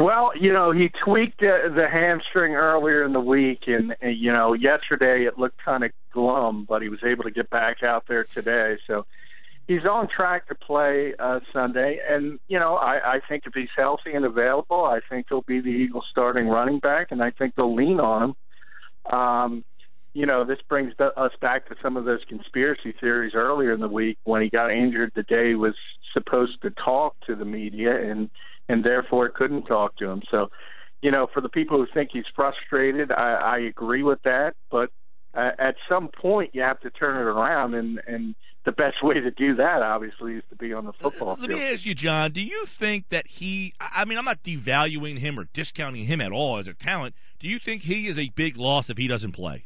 Well, he tweaked the hamstring earlier in the week, and yesterday it looked kind of glum, but he was able to get back out there today. So he's on track to play Sunday, and I think if he's healthy and available, I think he'll be the Eagles' starting running back, and I think they'll lean on him. This brings us back to some of those conspiracy theories earlier in the week when he got injured the day he was supposed to talk to the media and therefore couldn't talk to him. So, for the people who think he's frustrated, I agree with that, but at some point you have to turn it around, and the best way to do that, obviously, is to be on the football field. Let me ask you, John, do you think that I'm not devaluing him or discounting him at all as a talent. Do you think he is a big loss if he doesn't play?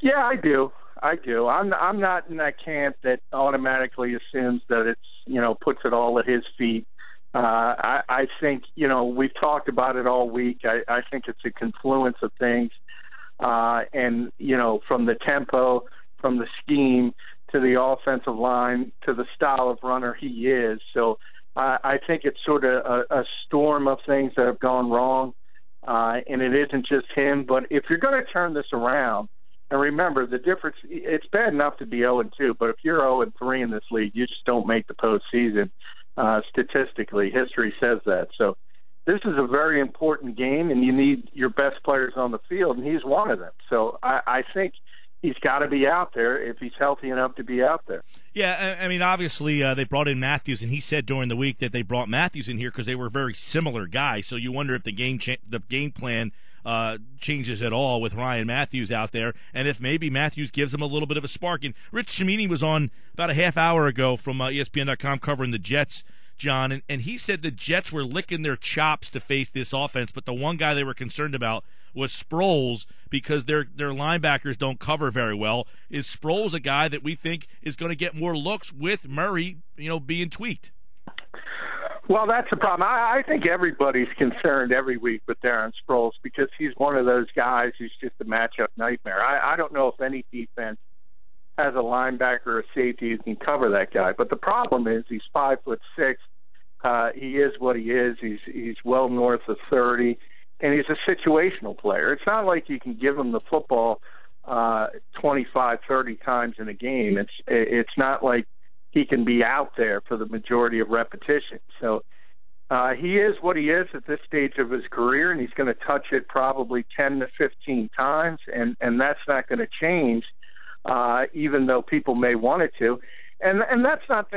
Yeah, I do. I'm not in that camp that automatically assumes that it's, puts it all at his feet. I think, we've talked about it all week. I think it's a confluence of things. And, from the tempo, from the scheme, to the offensive line, to the style of runner he is. So I think it's sort of a storm of things that have gone wrong. And it isn't just him. But if you're going to turn this around, and remember, the difference, it's bad enough to be 0-2, but if you're 0-3 in this league, you just don't make the postseason. Statistically, history says that. So this is a very important game, and you need your best players on the field, and he's one of them. So I think he's got to be out there if he's healthy enough to be out there. Yeah, I mean, obviously they brought in Matthews, and he said during the week that they brought Matthews in here because they were very similar guys. So you wonder if the game plan changes at all with Ryan Matthews out there, and if maybe Matthews gives him a little bit of a spark. And Rich Cimini was on about a half hour ago from ESPN.com covering the Jets, John, and he said the Jets were licking their chops to face this offense, but the one guy they were concerned about was Sproles because their linebackers don't cover very well. Is Sproles a guy that we think is going to get more looks with Murray, being tweaked? Well, that's the problem. I think everybody's concerned every week with Darren Sproles because he's one of those guys who's just a matchup nightmare. I don't know if any defense has a linebacker or a safety who can cover that guy. But the problem is he's 5'6". He is what he is. He's well north of 30, and he's a situational player. It's not like you can give him the football 25, 30 times in a game. It's not like he can be out there for the majority of repetition. So he is what he is at this stage of his career, and he's going to touch it probably 10 to 15 times, and that's not going to change, even though people may want it to. And that's not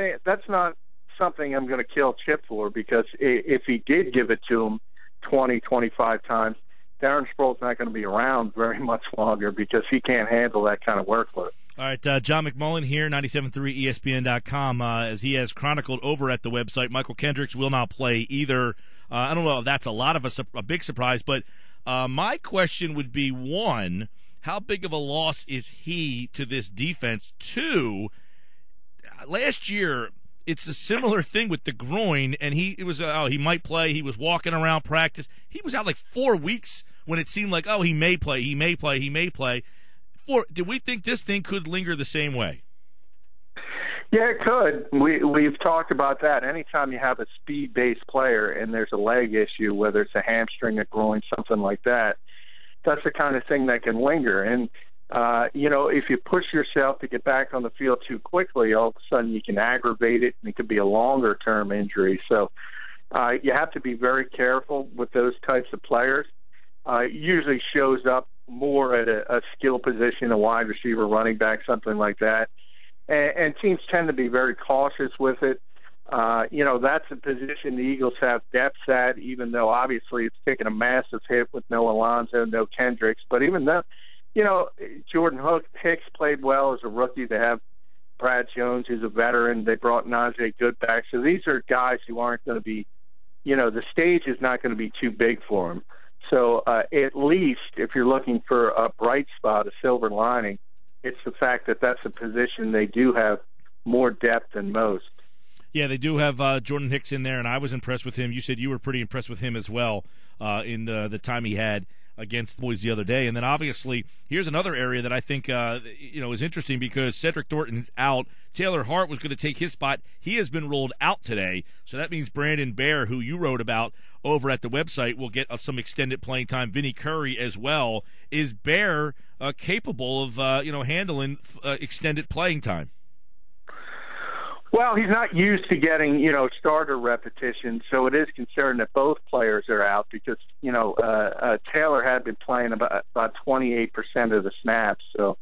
something I'm going to kill Chip for, because if he did give it to him 20, 25 times, Darren Sproles not going to be around very much longer because he can't handle that kind of workload. All right, John McMullen here, 97.3 ESPN.com. As he has chronicled over at the website, Michael Kendricks will not play either. I don't know if that's a big surprise, but my question would be, one, how big of a loss is he to this defense? Two, last year it's a similar thing with the groin, and he might play. He was walking around practice. He was out like 4 weeks when it seemed like, he may play. Do we think this thing could linger the same way? Yeah, it could. We've talked about that. Anytime you have a speed-based player and there's a leg issue, whether it's a hamstring, a groin, something like that, that's the kind of thing that can linger. And, if you push yourself to get back on the field too quickly, all of a sudden you can aggravate it, and it could be a longer-term injury. So you have to be very careful with those types of players. It usually shows up more at a skill position, a wide receiver, running back, something like that. And teams tend to be very cautious with it. That's a position the Eagles have depth at, even though obviously it's taken a massive hit with no Alonzo, no Kendricks. But even though, Jordan Hicks played well as a rookie. They have Brad Jones, who's a veteran. They brought Najee Good back. So these are guys who aren't going to be, the stage is not going to be too big for them. So at least if you're looking for a bright spot, a silver lining, it's the fact that that's a position they do have more depth than most. Yeah, they do have Jordan Hicks in there, and I was impressed with him. You said you were pretty impressed with him as well in the time he had against the boys the other day. And then obviously here's another area that I think is interesting because Cedric Thornton's out. Taylor Hart was going to take his spot. He has been rolled out today, so that means Brandon Baer, who you wrote about over at the website, will get some extended playing time. Vinnie Curry as well. Is Baer capable of handling extended playing time? Well, he's not used to getting, starter repetition, so it is concerning that both players are out because, Taylor had been playing about 28% of the snaps, so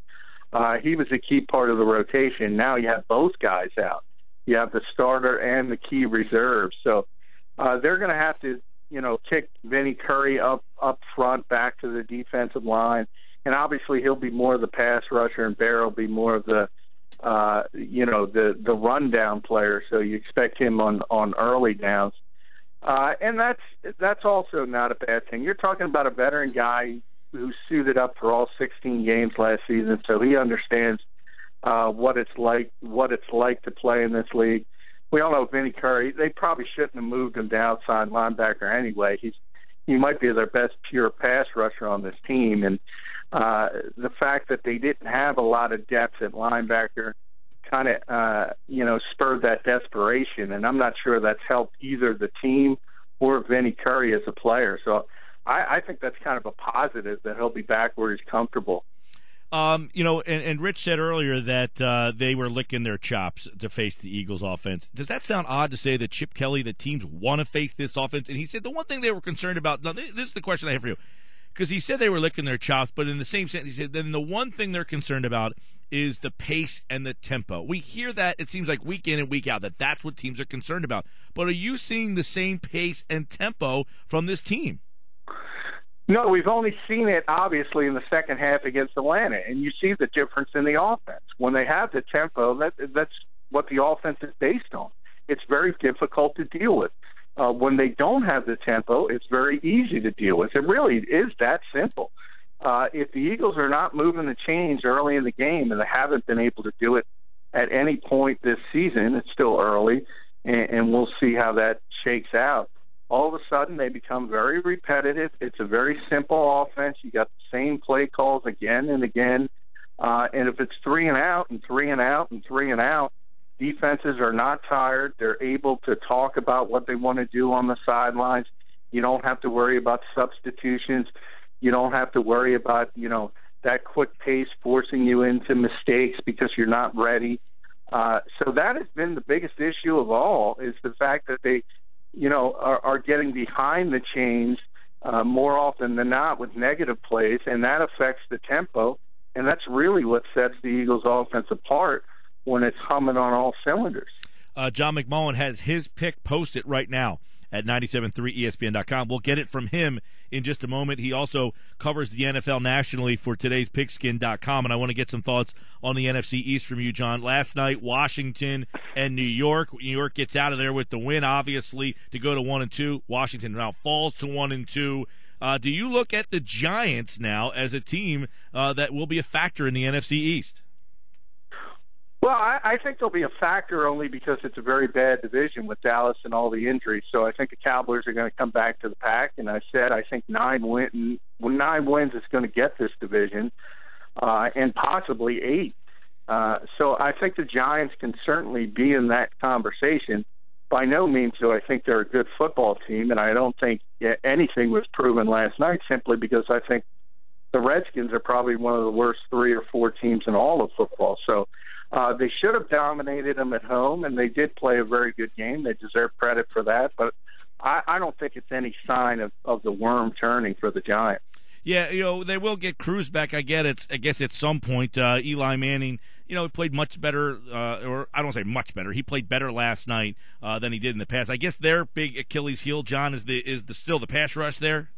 he was a key part of the rotation. Now you have both guys out. You have the starter and the key reserve, so they're going to have to, kick Vinnie Curry up front back to the defensive line, and obviously he'll be more of the pass rusher, and Baer will be more of the the rundown player, so you expect him on early downs, and that's also not a bad thing. You're talking about a veteran guy who suited up for all 16 games last season, so he understands what it's like to play in this league. We all know Vinnie Curry. They probably shouldn't have moved him to outside linebacker anyway. He might be their best pure pass rusher on this team, and the fact that they didn't have a lot of depth at linebacker kind of, spurred that desperation, and I'm not sure that's helped either the team or Vinnie Curry as a player. So I think that's kind of a positive that he'll be back where he's comfortable. And Rich said earlier that they were licking their chops to face the Eagles offense. Does that sound odd to say that Chip Kelly, the teams want to face this offense? And he said the one thing they were concerned about, now this is the question I have for you, because he said they were licking their chops, but in the same sentence he said then the one thing they're concerned about is the pace and the tempo. We hear that, it seems like week in and week out, that's what teams are concerned about. But are you seeing the same pace and tempo from this team? No, we've only seen it, obviously, in the second half against Atlanta, and you see the difference in the offense. When they have the tempo, that's what the offense is based on. It's very difficult to deal with. When they don't have the tempo, it's very easy to deal with. It really is that simple. If the Eagles are not moving the chains early in the game, and they haven't been able to do it at any point this season, it's still early, and we'll see how that shakes out. All of a sudden, they become very repetitive. It's a very simple offense. You got the same play calls again and again. And if it's 3 and out and 3 and out and 3 and out, defenses are not tired. They're able to talk about what they want to do on the sidelines. You don't have to worry about substitutions. You don't have to worry about, that quick pace forcing you into mistakes because you're not ready. So that has been the biggest issue of all, is the fact that they are getting behind the chains more often than not with negative plays, and that affects the tempo, and that's really what sets the Eagles' offense apart when it's humming on all cylinders. John McMullen has his pick posted right now at 97.3ESPN.com. We'll get it from him in just a moment. He also covers the NFL nationally for today's Pigskin.com, and I want to get some thoughts on the NFC East from you, John. Last night, Washington and New York. New York gets out of there with the win, obviously, to go to 1-2. Washington now falls to 1-2. Do you look at the Giants now as a team that will be a factor in the NFC East? Well, I think they'll be a factor only because it's a very bad division with Dallas and all the injuries. So I think the Cowboys are going to come back to the pack. And I think 9 wins is going to get this division, and possibly 8. So I think the Giants can certainly be in that conversation. By no means do I think they're a good football team, and I don't think anything was proven last night simply because I think the Redskins are probably one of the worst 3 or 4 teams in all of football. So they should have dominated them at home, and they did play a very good game. They deserve credit for that, but I don't think it's any sign of the worm turning for the Giants. Yeah, they will get Cruz back. I guess at some point. Eli Manning, he played much better, or I don't say much better. He played better last night than he did in the past. I guess their big Achilles heel, John, is still the pass rush there.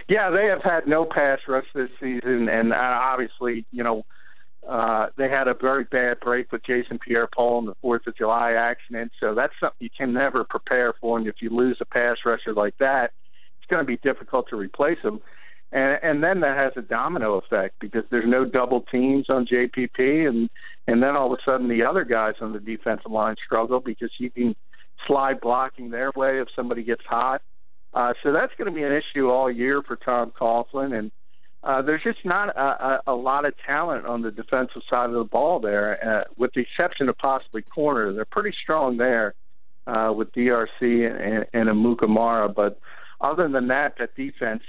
Yeah, they have had no pass rush this season, and obviously, they had a very bad break with Jason Pierre-Paul in the 4th of July accident, so that's something you can never prepare for, and if you lose a pass rusher like that, it's going to be difficult to replace him. And then that has a domino effect because there's no double teams on JPP, and then all of a sudden the other guys on the defensive line struggle because you can slide blocking their way if somebody gets hot. So that's going to be an issue all year for Tom Coughlin, and there's just not a lot of talent on the defensive side of the ball there, with the exception of possibly corner. They're pretty strong there with DRC and Amukamara, but other than that, that defense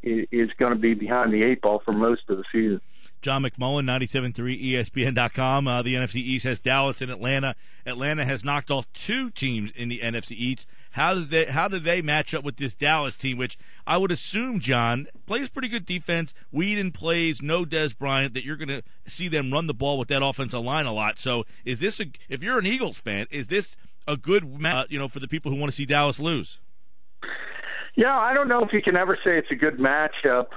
is going to be behind the eight ball for most of the season. John McMullen, 97.3 ESPN.com. The NFC East has Dallas and Atlanta. Atlanta has knocked off two teams in the NFC East. How do they match up with this Dallas team, which I would assume, John, plays pretty good defense. Whedon plays, no Dez Bryant, that you're going to see them run the ball with that offensive line a lot. So is this, if you're an Eagles fan, is this a good match, for the people who want to see Dallas lose? Yeah, I don't know if you can ever say it's a good matchup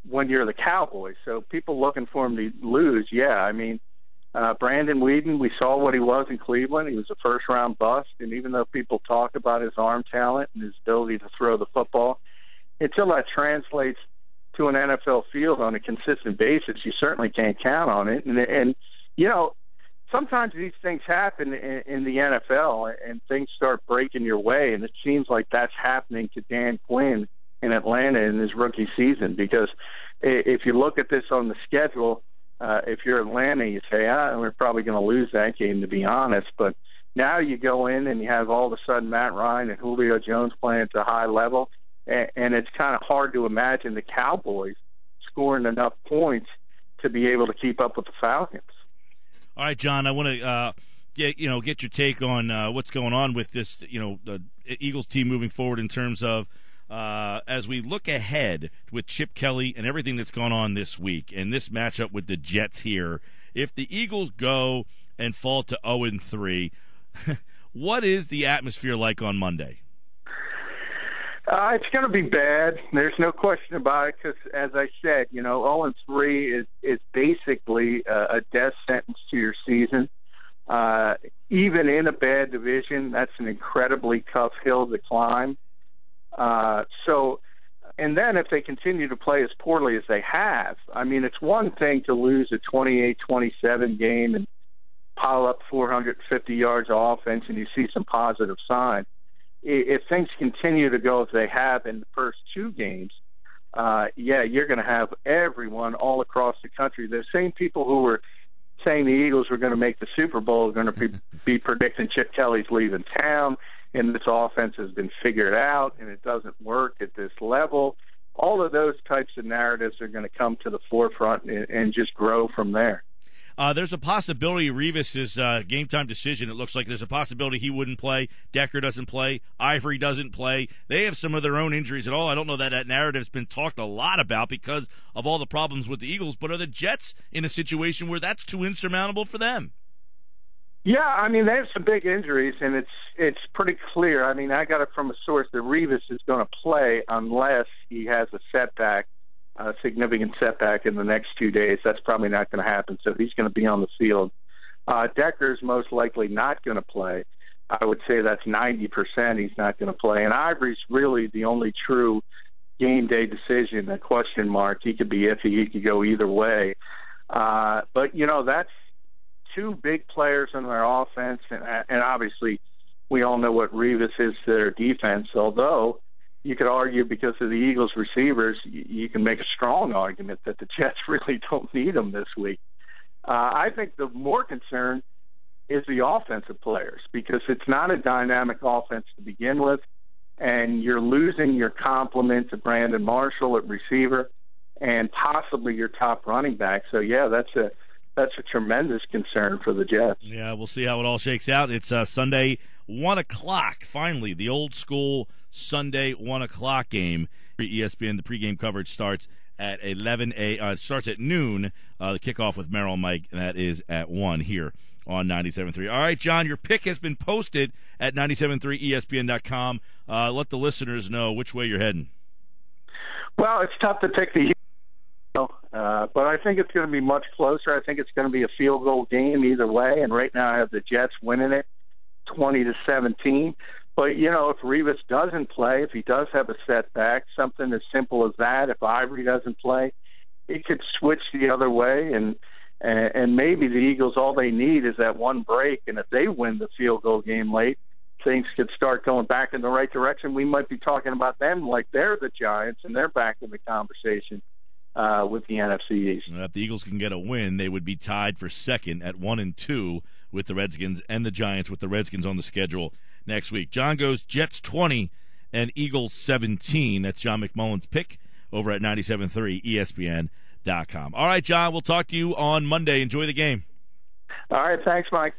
when you're the Cowboys. So people looking for him to lose, yeah. I mean, Brandon Whedon, we saw what he was in Cleveland. He was a first-round bust, and even though people talk about his arm talent and his ability to throw the football, until that translates to an NFL field on a consistent basis, you certainly can't count on it. And sometimes these things happen in the NFL, and things start breaking your way, and it seems like that's happening to Dan Quinn in Atlanta in his rookie season, because if you look at this on the schedule, if you're Atlanta, you say, we're probably going to lose that game, to be honest. But now you go in and you have all of a sudden Matt Ryan and Julio Jones playing at a high level, and it's kind of hard to imagine the Cowboys scoring enough points to be able to keep up with the Falcons. All right, John, I want to get your take on what's going on with this, the Eagles team moving forward in terms of as we look ahead with Chip Kelly and everything that's gone on this week and this matchup with the Jets here. If the Eagles go and fall to 0-3, what is the atmosphere like on Monday? It's going to be bad. There's no question about it, because, as I said, 0-3 is basically a death sentence to your season. Even in a bad division, that's an incredibly tough hill to climb. And then if they continue to play as poorly as they have, I mean, it's one thing to lose a 28-27 game and pile up 450 yards of offense and you see some positive signs. If things continue to go as they have in the first two games, you're going to have everyone all across the country. The same people who were saying the Eagles were going to make the Super Bowl are going to be predicting Chip Kelly's leaving town, and this offense has been figured out, and it doesn't work at this level. All of those types of narratives are going to come to the forefront and just grow from there. There's a possibility Revis's game-time decision, it looks like there's a possibility he wouldn't play. Decker doesn't play. Ivory doesn't play. They have some of their own injuries at all. I don't know that narrative's been talked a lot about because of all the problems with the Eagles, but are the Jets in a situation where that's too insurmountable for them? Yeah, I mean, they have some big injuries, and it's pretty clear. I mean, I got it from a source that Revis is going to play unless he has a setback, a significant setback in the next 2 days. That's probably not going to happen, so he's going to be on the field. Decker's most likely not going to play. I would say that's 90% he's not going to play. And Ivory's really the only true game day decision, a question mark. He could be iffy. He could go either way. But, that's two big players in their offense, and obviously we all know what Revis is to their defense, although you could argue because of the Eagles' receivers, you can make a strong argument that the Jets really don't need them this week. I think the more concern is the offensive players, because it's not a dynamic offense to begin with, and you're losing your complement to Brandon Marshall at receiver and possibly your top running back. So, yeah, that's a tremendous concern for the Jets. Yeah, we'll see how it all shakes out. It's Sunday, 1 o'clock, finally, the old school Sunday 1 o'clock game. ESPN, the pregame coverage starts at 11 starts at noon. The kickoff with Merrill and Mike, and that is at 1 here on 97.3. All right, John, your pick has been posted at 97.3ESPN.com. Let the listeners know which way you're heading. Well, it's tough to pick the but I think it's going to be much closer. I think it's going to be a field goal game either way, and right now I have the Jets winning it 20-17. But, if Revis doesn't play, if he does have a setback, something as simple as that, if Ivory doesn't play, it could switch the other way, and maybe the Eagles, all they need is that one break, and if they win the field goal game late, things could start going back in the right direction, we might be talking about them like they're the Giants and they're back in the conversation with the NFC East. If the Eagles can get a win, they would be tied for second at 1-2 with the Redskins and the Giants, with the Redskins on the schedule next week. John goes Jets 20 and Eagles 17. That's John McMullen's pick over at 97.3 ESPN.com. All right, John, we'll talk to you on Monday. Enjoy the game. All right, thanks, Mike.